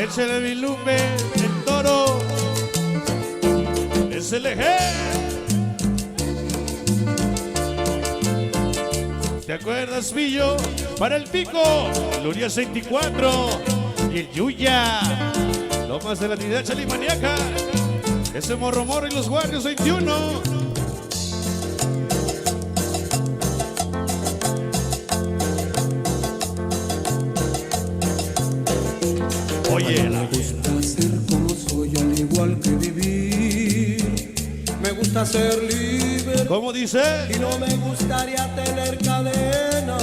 Échale mi lumbe, el toro. Es el eje. ¿Te acuerdas, Pillo? Para el pico, Luria 24 y el Yuya. Lomas de la Trinidad Chalimaniaca. Ese Morro Morro y los Guardios 21. Oye, me gusta ser como soy, al igual que vivir. Me gusta ser libre. ¿Cómo dice? Y no me gustaría tener cadenas.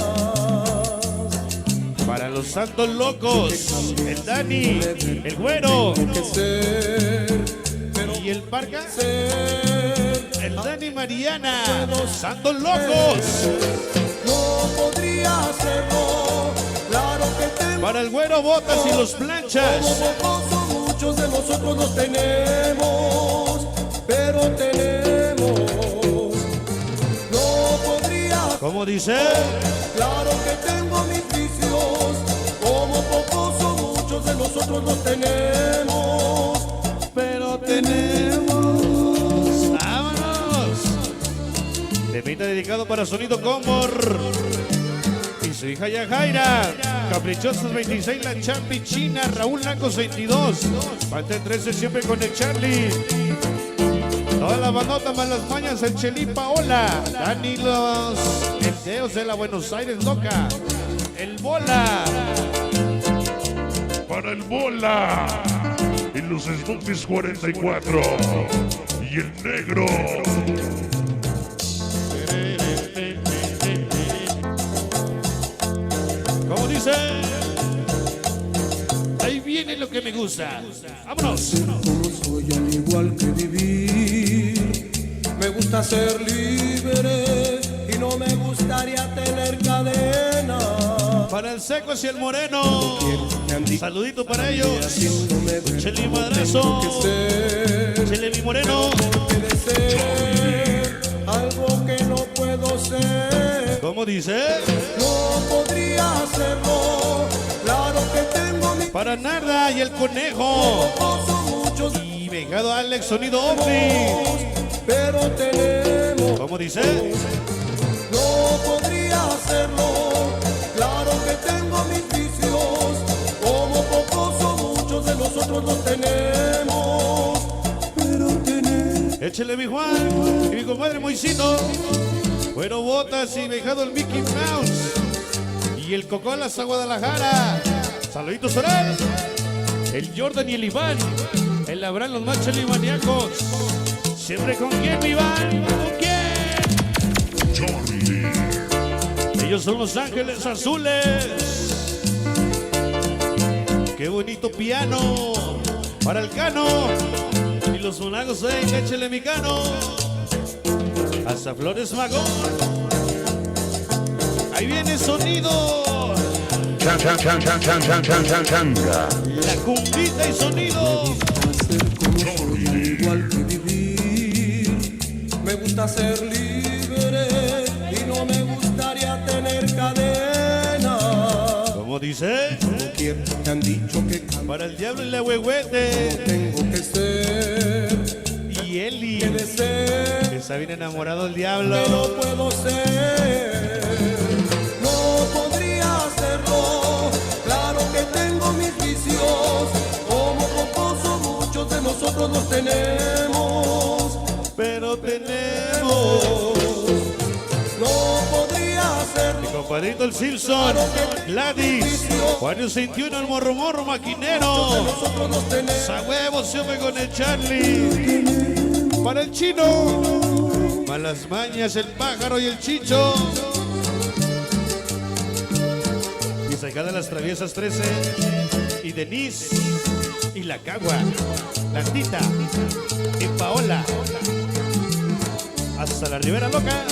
Para los santos locos, el Dani, el Güero Que ser, pero y el Parca, ser. el Dani Mariana, los santos locos. No podría hacerlo. Claro que tengo. Para el Güero Botas y los Planchas. Como pocos, muchos de nosotros los tenemos, pero tenemos. No podría. ¿Cómo dice? Claro que tengo mis vicios. Como pocos o muchos de nosotros los tenemos, Pero tenemos. ¡Vámonos! Temita dedicado para Sonido Comor y su hija Yajaira. Caprichosos 26, la Champi China, Raúl Nacos 22. Parte 13 siempre con el Charlie. Toda la bandota más las mañas, el Chelí Paola. Dani los Enteos de la Buenos Aires loca. El Bola. Para el Bola y los Snoopys 44 y el Negro. ¿Cómo dice? Ahí viene lo que me gusta. ¡Vámonos! ser como soy, al igual que vivir. Me gusta ser libre y no me gustaría tener cadenas. Para el Seco y el Moreno. Saludito para ellos. Chele Madrazo. Chele mi Moreno. Algo que no puedo ser. ¿Cómo dice? No podría hacerlo. Claro que tengo mi. Para Narda y el Conejo. Son muchos, Y vengado Alex Sonido Ovni. pero tenemos. ¿Cómo dice? No podría hacerlo. Claro que tengo mis vicios. Como pocos o muchos de nosotros los tenemos, pero tenemos. Échele mi Juan y mi compadre Moisito. Güero Botas y vengado el Mickey Mouse. Y el Cocolas a Guadalajara. Saluditos oral. El Jordan y el Iván. El Abraham, los más chalimaniacos. Siempre con quién, Iván. ¿Con quién? Charlie. Ellos son los Ángeles Azules. Qué bonito piano para el Cano y los monagos en échele mi Cano. Hasta Flores Magón. Ahí viene sonido. Chan, chan, chan, chan, chan, chan, chan, chan, changa. La cumbita y sonido. Ser como soy, al igual que vivir. Me gusta ser libre y no me gustaría tener cadenas. ¿Cómo dice? Me han dicho que Para el Diablo y la Huehuete. tengo que ser. Y Eli, Que de ser, que está bien enamorado del Diablo. que no puedo ser. No podría hacerlo. Claro que tengo mis vicios. Como pocos o muchos de nosotros los tenemos, Pero tenemos. no podría hacerlo. Mi compadrito el Simpson, Gladys, Juanios 21, el Morro Morro Maquinero. Nosotros los tenemos. A huevo siempre con el Charlie. Para el Chino. Malas Mañas, el Pájaro y el Chicho. Y sacada las Traviesas 13. Y Denise. Y la Cagua. La Tita. Y Paola. Hasta la Ribera Loca.